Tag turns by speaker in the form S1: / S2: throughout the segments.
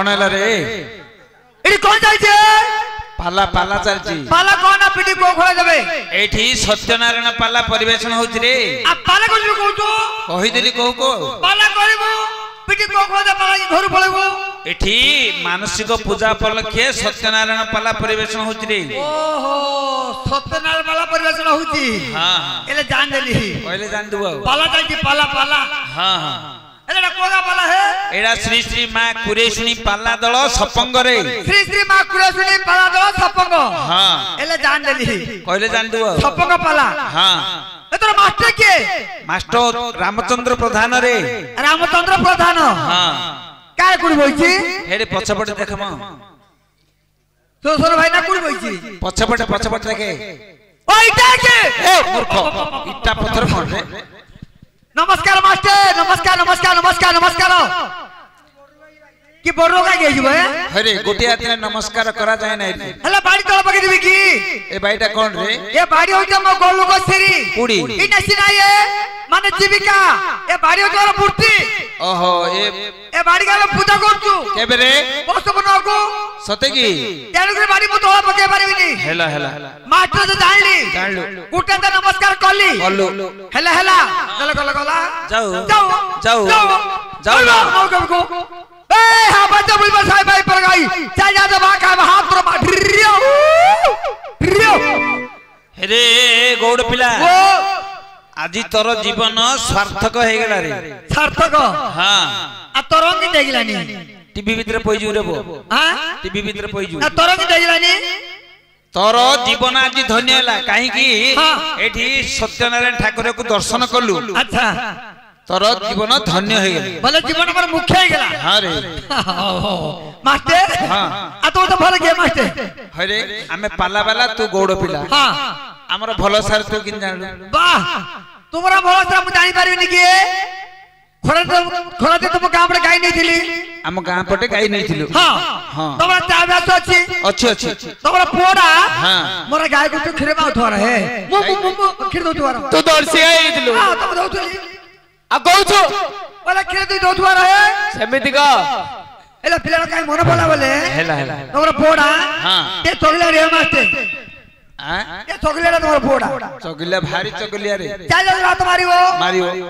S1: कौन है रे
S2: इडी कौन जाइछे
S1: पाला पाला चलची
S2: पाला कौन आ पिटी को खोला देबे
S1: एठी सत्यनारायण पाला परिवेशन होउछ रे
S2: आ पाला को कहतो
S1: कहि देली को
S2: पाला करबो पिटी को खोला दे पाला घर पळेबो
S1: एठी मानसिक पूजा उपलक्षे सत्यनारायण पाला परिवेशन होउछ रे
S2: ओहो सत्यनारायण पाला परिवेशन होउची
S1: हां
S2: एले जान देली
S1: पहले जान दुआ
S2: पाला जाइछी पाला पाला
S1: हां हां
S2: एला कोगा पाला है
S1: एडा श्री श्री मां कुरेशुनी पाला दल सपंग रे
S2: श्री श्री मां कुरेशुनी पाला दल सपंग
S1: हां
S2: एले जान देली
S1: पहले जान दुआ
S2: सपंग पाला
S1: हां
S2: एतरा मास्टर के
S1: मास्टर रामचंद्र प्रधान रे
S2: रामचंद्र प्रधान
S1: हां
S2: काय कुड़ी बइची
S1: हेरे पछपटे देखम
S2: तो सोर भाई ना कुड़ी बइची
S1: पछपटे देखे
S2: ओ इटा के
S1: ए मूर्ख इटा पत्थर कोन रे
S2: नमस्कार मास्टर नमस्कार नमस्कार नमस्कार नमस्कार कि बोरो का गेज बे
S1: अरे गोटे हाथ नमस्कार करा जाए नै
S2: हला बाड़ी तळ पके दिबी की
S1: ए बाईटा कोन रे
S2: ए बाड़ी हो जम गोलु को सिरी
S1: कुड़ी
S2: इ नसिना ये माने जीविका ए बाड़ी हो तोर मूर्ति
S1: ओहो ए
S2: बाड़ी का पूजा करछु
S1: केबे रे
S2: पोस्ट बनो को
S1: सते की
S2: तेनु के बाड़ी मु तळ पके पारिबिनी
S1: हेला
S2: मास्टर तो जानली गुटे त नमस्कार करली हेला गला
S1: जाओ
S2: जाओ ए हां बच्चा बुलबुल साहब भाई पर गई चल जा दे बाका हाथ रो ढिरियो
S1: अरे गौड़ पिला আজি তোর জীবন সার্থক হয়ে গেল রে
S2: সার্থক
S1: হ্যাঁ
S2: আর তরঙ্গি দেখিলানি
S1: টিভি ভিতরে পইজু রে বো
S2: হ্যাঁ
S1: টিভি ভিতরে পইজু
S2: আর তরঙ্গি দেখিলানি
S1: তোর জীবন আজি ধন্য হলা কাহি কি এটি সত্যনারায়ণ ঠাকুর কো দর্শন করলু
S2: আচ্ছা
S1: তোর জীবন ধন্য হয়ে গেল
S2: বলে জীবন আমার মুখ্য হয়ে গেল
S1: হ্যাঁ রে
S2: মাস্টার
S1: হ্যাঁ
S2: আর তো তো ভালো গে মাস্টার
S1: হরে আমি পালা বালা তু গৌড় পিলা
S2: হ্যাঁ
S1: আমার ভালো সার তু কিন জানলু
S2: বাহ তোমরা ভালো সার মু জানি পারিবি কি খরাতে তুমি গাঁ পড়ে গাই নেইছিলি
S1: আম গাঁ পটে গাই নেইছিলু
S2: হ্যাঁ
S1: হ্যাঁ
S2: তোমরা চাবাস আছে তোমরা পোড়া
S1: হ্যাঁ
S2: মোরা গায় গুটু খিরে মাউ ধরা হে মু খিরে দউ ধরা
S1: তু দর্শি গাই নেইছিলু
S2: হ্যাঁ তুমি দউতলি
S1: आ कहू
S2: बोला खे तू दौथुआ रहे
S1: सेमिति का
S2: एला पिला काई मन बोला बोले
S1: हेला
S2: तोरा पोड़ा
S1: हां
S2: ते चोगले रे मास्टर
S1: हां
S2: ये चोगले रे तोरा पोड़ा
S1: चोगले भारी चोगलिया रे
S2: चल रात मारिवो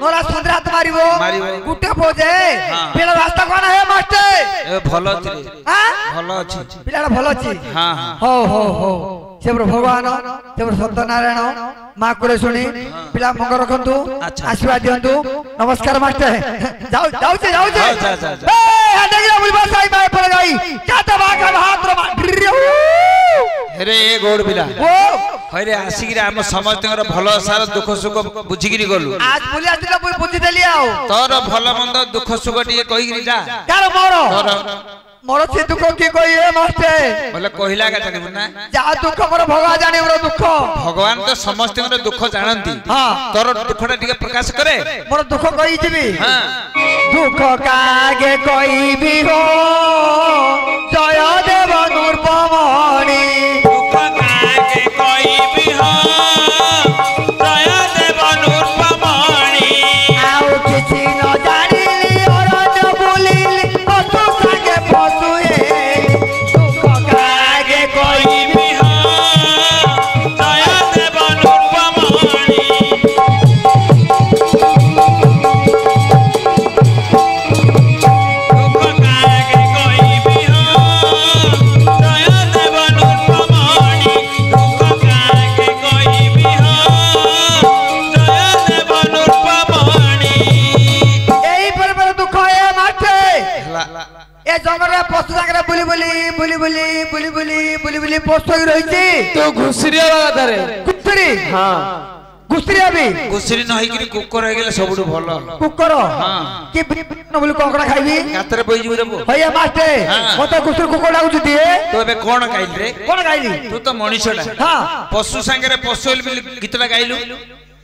S2: मोरा संद्रा हाथ मारिवो गुटे पोजे पिला रास्ता कोन है मास्टर
S1: ए भलो अछि
S2: हां
S1: भलो अछि
S2: पिला भलो अछि
S1: हां
S2: हो सेब्र भगवान सेब्र सत्यनारायण मां करे सुनी पिला मंग रखंतु आशीर्वाद दियंतु नमस्कार मास्टर जाऊ ए देखला बुलबा साई भाई पर गई चाता बाका हाथ रो ढिरियो
S1: अरे ए गोड़ बिला
S2: ओ
S1: हरे आसिगिरा हम समस्त भलो सार दुख सुख बुझिगिरी गलु
S2: आज बोली आतिला बुझि देली आउ
S1: तोर भलो मंद दुख सुख टिके कहिगिरी जा
S2: कार मोर से दुख की कोई है मास्टर
S1: बोले कहिला का जानिबु ना
S2: जा दुख मोर भगवान जाने मोर दुख
S1: भगवान तो समस्त दुख जानती
S2: हां
S1: तोर दुखटा टिके प्रकाश करे
S2: मोर दुख कहि दिबी
S1: हां
S2: दुख कागे कोई भी हो जय देव नूरपमणि
S1: दुख कागे कोई भी हो जय देव नूरपमणि
S2: आउ किछि न जानिली अरण्य बुलिली पशु संगे पशुए दुख कागे कोई
S1: भी हो जय देव नूरपमणि
S2: पशु संगे बुली पशु रही
S1: तो घुसरिया बात रे
S2: घुसरी
S1: हां
S2: घुसरिया भी
S1: घुसरी न होई कि कुकर हो गेले सबडु भलो
S2: कुकर
S1: हां
S2: कि न बोली कोकड़ा खाइबी
S1: कातरे पई जीव रे
S2: भैया मास्टर मते घुसरी कुकर लागु दिए
S1: तो एबे कोन गाइल रे
S2: कोन गाइली
S1: तू तो मनीषडा
S2: हां
S1: पशु संगे पशु गीतला गाइलु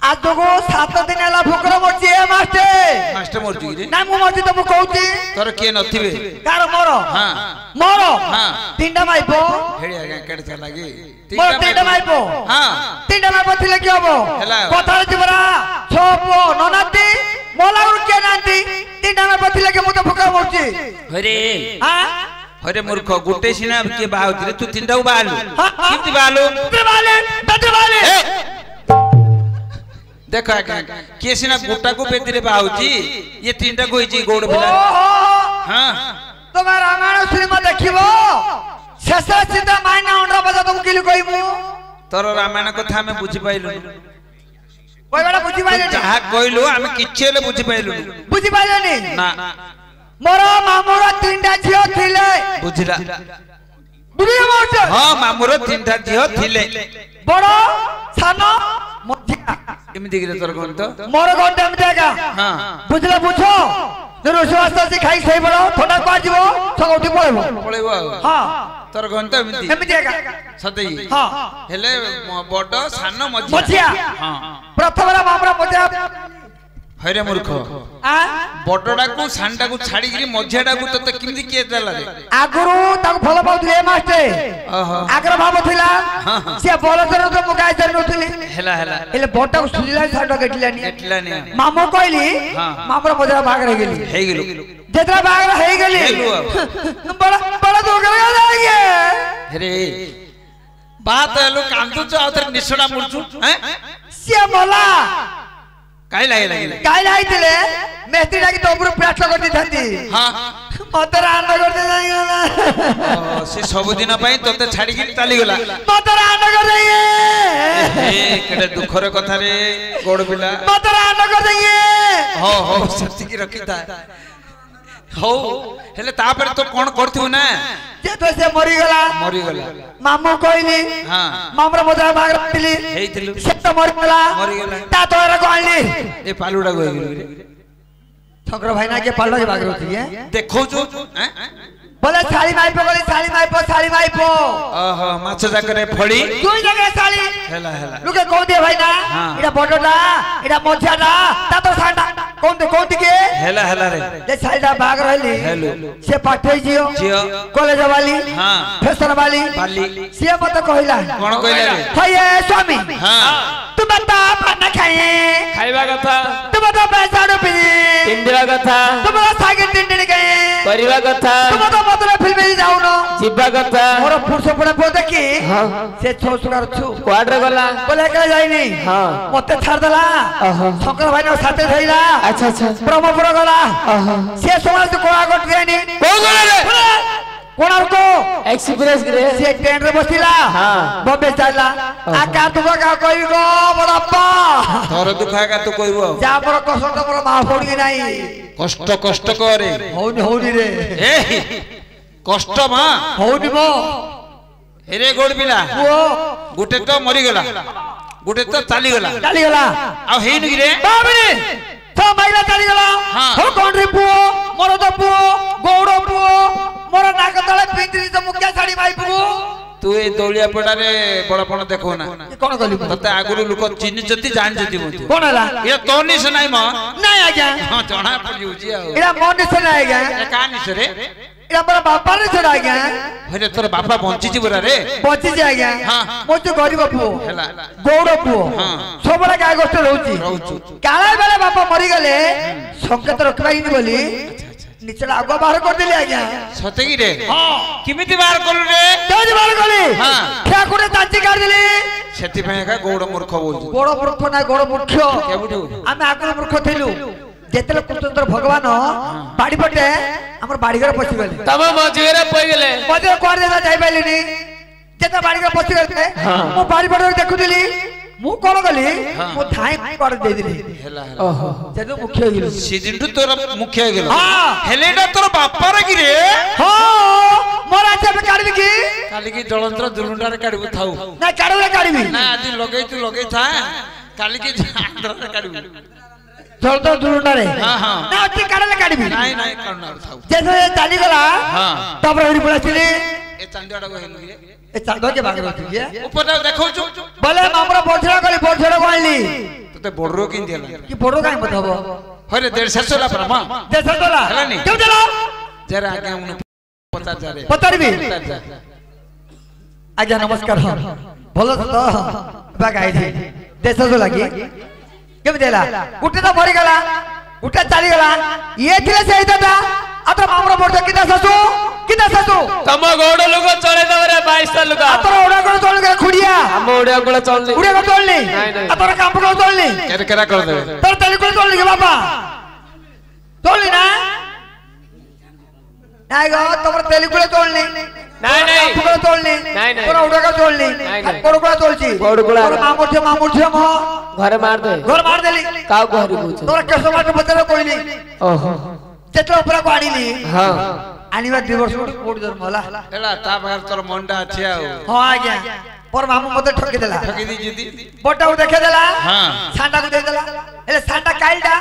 S2: आज तो 7 दिन हला फुकर मरची ए
S1: मास्टर मरची रे
S2: ना मु मरची तो मु कहूची
S1: तोर के नथिबे
S2: कार मोर
S1: हां
S2: मोर
S1: हां
S2: तीनटा माइपो
S1: हेडिया के केड छ लागी
S2: मोर तीनटा माइपो
S1: हां
S2: तीनटा माइपो थिले की हबो कथा जिबरा छपो ननाती मोला उर के नांती तीनटा माइपो थिले की मु तो फुकर मरची
S1: अरे
S2: हां
S1: हरे मूर्ख गोटे सिना के बाहुती तू तीनटा को बालू किंती बालू देखो किए सिना गोटा को बेदरे बाहुची ये तीनटा को होई गोड़ बिला हां
S2: तुम्हारा रामायण सिनेमा देखिबो शेष सीधा मायना अंडा बजा तुम किलो कहबो
S1: तोर रामायण कथा हमें बुझी पाइलु
S2: कोई बड़ा बुझी पाइले
S1: जहा कहलु हमें किछे ले बुझी पाइलु
S2: बुझी पाइले
S1: ना
S2: मोर मामुर तीनटा झियो थिले
S1: बुझिला
S2: बुझिला मोट
S1: हां मामुर तीनटा झियो थिले
S2: बड़ सानो मध्या
S1: एमिति गिरे तोर कोन तो
S2: मोर कोन टाइम देगा हां बुझला बुझो जरो स्वास्थ्य से खाई सही बड़ो थोड़ा का जीवो सब उठी पळेबो हां
S1: तोर कोन तो एमिति
S2: देगा
S1: सतई
S2: हां
S1: हेले बड़ सानो
S2: मध्या
S1: हां
S2: प्रथम मामरा मध्या
S1: हरे मूर्ख
S2: आ
S1: बडडा को सांडा को छाड़ी गिरी मझियाडा को तते किंदी के जाला रे
S2: आगुरु ताको फल पाउथले मास्टर आगर भाव थिला से बलतर तो मुगाय जर नथली
S1: हेला
S2: एले बोटा को सुलिला सांडा गटिलानी
S1: गटिलानी
S2: मामो कहली मामरा मधरा भाग रह गेली
S1: हे गेलु
S2: जेतरा भाग रह गेली बड़ा बड़ा दोगरा जाएंगे
S1: अरे बात हेलो कांदु छ आउतर निसडा मुरचु हैं
S2: से बोला
S1: काय लागे
S2: काय लाइतले मेस्त्री लागी तो ऊपर प्लास्टर कर दी थंदी हां मतरा आंड करते जाई गला
S1: से सब दिन पई तोते छाडी के चली गला
S2: मतरा आंड कर दई
S1: ए केडे दुखर कथा रे गोड़ बिला
S2: मतरा आंड कर दई
S1: हो सत्य की रखिता हो हेले ता पर तो कोन करथु ना
S2: जे तो से मरी गला मामू कहली हां मामरा मधरा भाग रखली
S1: हेइतिलु
S2: से तो मरी गला ता तोरा कहली
S1: ए पालुडा गई गेलु रे
S2: छकरा भाई ना के पालुडा भाग रखली है
S1: देखो जो हैं
S2: बोले साली माई पो
S1: ओहो माछ जाकरे फड़ी
S2: दुई जगह साली
S1: हेला
S2: लुके कोन दे भाई ना इडा बडडा इडा मछाडा ता तो सांडा कोन के
S1: हेला रे
S2: जे सालडा भाग रहली
S1: हेलो
S2: से पाठे जियो कॉलेज वाली हां फैशन वाली से मत कहला
S1: कोन कहला रे
S2: हे स्वामी हां तू बता खाना
S3: खाइबा कथा
S2: तू बता पैसा रुपी
S3: तिंदिरा कथा
S2: तू बता सागे तिंदिनी गए
S3: परिवा कथा
S2: तू बता मधुरा फिल्म जाऊ न
S3: जिब्बा कथा
S2: मोर पुरुष पड़े पो देखी से छोसुगार छु
S3: क्वाड्रे गला
S2: बोले के जाईनी हां मते छाड़ देला शंकर भाई न साथे धइला अच्छा ब्रह्मपुर गला से समाज को आगट गएनी
S3: को गला रे
S2: कोणार को
S3: एक्सप्रेस रे
S2: से ट्रेन रे बसिला हां बॉम्बे जाला आ का तू का कोई गो बड़प्पा
S1: तोर दुखा का तू कहबो
S2: जा पर कष्ट तो पर मा पड़ी नाही
S1: कष्ट करे
S2: होनी रे
S1: ए कष्ट मा
S2: होनी मो
S1: हेरे गोड़ बिला
S2: वो
S1: गुटे तो मरी गला गुटे तो चाली गला आ हेइन गिरे
S2: बाबरे तो माइला चली गला हो कोन रे पुओ मोर तो पुओ गौड़ पुओ मोर नाक तळे पिंजरी तो मुख्या साड़ी माई पुओ
S1: तू ए दौलिया पड़ा रे बड़पण देखो ना
S2: कोन कहली
S1: तते आगुरु लोक चिन्ह जति जान जति मते
S2: कोन हला
S1: ये तो निस नाही म
S2: नाही आज्ञा
S1: हां जणा पड़ी होजी आ
S2: एरा मन निस नाही आज्ञा
S1: ए का निस रे
S2: एरा बड़ा बापा रे छडा आज्ञा
S1: हरे तोर बापा बंची जी बरा रे
S2: बंची जी आज्ञा
S1: हां
S2: मो तो गरीब पुओ
S1: हला
S2: गौड़ पुओ
S1: हां
S2: सबला का गोष्ट रहउची काला बेले बापा मरी गले संकेत रखबाई नि बोली निचला आगो बाहर कर देली आज्ञा
S1: सतेगी रे हां किमिति बाहर करलु रे
S2: केज बाहर करली हां क्या कोडे तांची काढ देली
S1: सेति पे का गौड़ मूर्ख बोल
S2: गौड़ मूर्ख ना गौड़ मूर्ख
S1: केबुठु
S2: आमे आगो मूर्ख थिलु जेतले कृष्णचंद्र भगवान बाड़ी पटे हमर बाड़ी घर पछी गेले
S3: तब मजगरे पई गेले
S2: मजे कोर देला जाई पाइलिनी जेता बाड़ी घर पछी गेले मो बाड़ी पटे देखु दिली मु कोन गली मो थाई कर दे दिली
S1: हेला
S2: ओहो जेदो मुख्य गेलो
S1: सिदिंटु तोर मुख्य गेलो हां हेलेडा तोर बापा रे गिरे
S2: हां मोरा से काढबी की
S1: काली की जलंतर दुलुंडा रे काढबू थाउ
S2: ना काढबी
S1: ना आदि लगई था काली की आंध्र रे काढबू
S2: जलंतर दुलुंडा रे
S1: हां हां
S2: ना अति काढबी
S1: नाही काढणार थाउ
S2: जैसे चाली गला हां तब रही पड़ाছিলি
S1: ए चांदीडा को हेलु रे
S2: ए चांदो के भाग रही है
S1: ऊपर देखौ छु
S2: बोले मामरा बोछड़ा गली
S1: तते बोडरो किन देला
S2: कि बोडरो काई बताबो
S1: हरे 150 ला परमा
S2: 150 ला
S1: हेलानी
S2: क्यों चलो
S1: जरा आगे उन 50 जा रे
S2: पतारबी आज्ञा नमस्कार भलो तो बागाई थी 150 लागी केम देला गुटे तो मरी गला गुटे चली गला ये थिले से दादा अतो मामरा बोड किता ससु किता सासू
S3: तम गोड़ लोग चले दबरे 22 लोग
S2: तोर ओडा को चल के खुड़िया
S3: हम ओडिया को चलली
S2: उड़े को चलली तोर काम को चलली
S1: केरा कर देबे
S2: तोर तेल को चलली के बाबा चलली ना नाही गो तोर तेल को चलली
S3: नाही नाही
S2: को चलली तोर ओडा को चलली तोर को चलची तोर मामुर छे म
S3: घरे मार दे
S2: घर मार देली
S3: का घरे पूछ
S2: तोर केसमा के बतरे कोइली
S3: ओहो
S2: जेतला ऊपर को आडीली
S3: हां
S2: आनिबा दिवस कोड जन्म होला
S1: एला ता बाहर तोर मंडा अछि आ
S2: हां आज्ञा पर मामू मते ठकी देला
S1: ठकी दी जीती
S2: बोटाउ देखे देला
S1: हां
S2: साटा को दे देला एले साटा काइलडा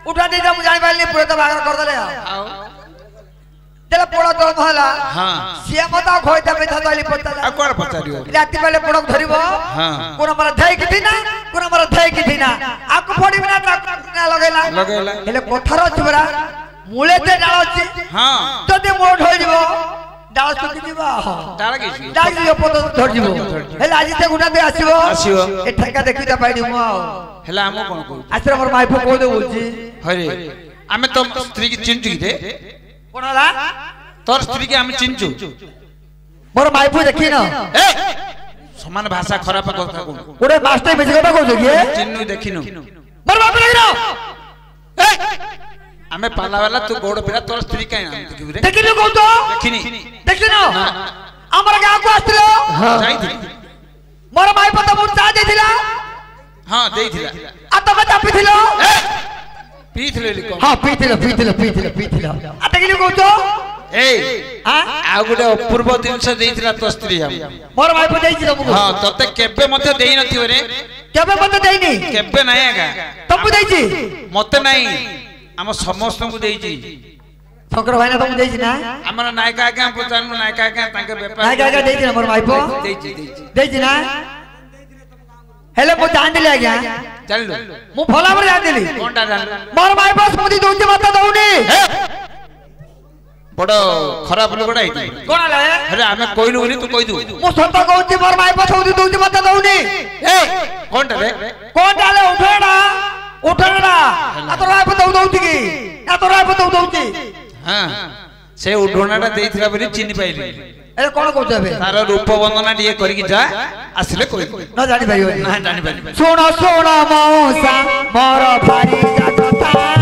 S2: उठा दे जा मु जानि पाइली पूरा तो बागर कर देले
S1: आओ
S2: तेला पोड़ा तो होला
S1: हां
S2: सिया मता खोइता बेथा दली पत्ता
S1: आ कोर पचारियो
S2: राति बेले पोड़क धरिबो
S1: हां
S2: कोन मरा धै कि थिना कोन मरा धै कि थिना आकु पड़ी बिना ना लगेला एले कोठार छबरा मूले ते डाल अछि
S1: हां
S2: जदि मोड होई जिवो डाल सुकी जिवो
S1: डाल गेछि
S2: डाल जिवो पतो धर जिवो हेला आज ते गुना दे आसीबो ए ठेका देखि ता पाइडी मु
S1: हेला हम कोन कहू
S2: आश्रम मोर माइफो को दे बोलची
S1: हरे आमे तो स्त्री की चिंचु रे
S2: कोन होला
S1: तोर स्त्री के हम चिंचु
S2: मोर माइफो देखि न
S1: ए समान भाषा खराब কথা कोन
S2: ओरे मास्टर बेच কথা कहू जे
S1: चिन्नु देखिनु
S2: मोर बाप लगिरो
S1: ए आमे पाला वाला तू गोड़ पिरा तोर स्त्री काई ना देखिबु रे
S2: देखिनु कहू तो देखिनु हमर गांव को आस्तिलो
S1: जाई थी
S2: मोर माइफो त मुर चा देथिला
S1: हां देथिला
S2: आ त बता पिथिलो
S1: पीथिले लिको
S2: हां पिथिलो आ देखिनु कहू तो
S1: ए
S2: हां
S1: आ गुटे अपूर्व दिनस देथिला तो स्त्री हम
S2: मोर माइफो देछि तुमको
S1: हां तते केबे मते देई नथियो रे
S2: केबे मते देइनी
S1: केबे नाही आगा
S2: तुमको देछि
S1: मते नाही हम समस्त को देछि
S2: शंकर भाई ना तुमको देछि ना
S1: हमर नायका आगे हम पचानु नायका आगे ताके व्यापार
S2: नायका देछि ना मोर माइफो देछि ना हेले मु जान दिले आज्ञा
S1: चल लो
S2: मु भला पर जान दिली
S1: कोनटा जान
S2: मोर माइफो स्मृति दोछि मते दउनी
S1: बड़ खराब लोगडा आइती
S2: कोन आले
S1: अरे हमें कोइलु बोली तू कोइ दू
S2: मु सत कहउछि मोर माइफो स्मृति दोछि मते दउनी
S1: ए कोनटा रे
S2: कोन आले उठेडा आ तोर माइफो दउछि की आ तोर माइफो दउछि
S1: हां से उडोनाटा देइथिला बोली चिनि पाइली
S2: अरे कोन कहउछबे
S1: तार रूप वंदना दिए करी की जा आसिले कोइ
S2: न जानि पाइयो
S1: ना जानि पाइली
S2: सुनो मौसा मोर भारी जा कथा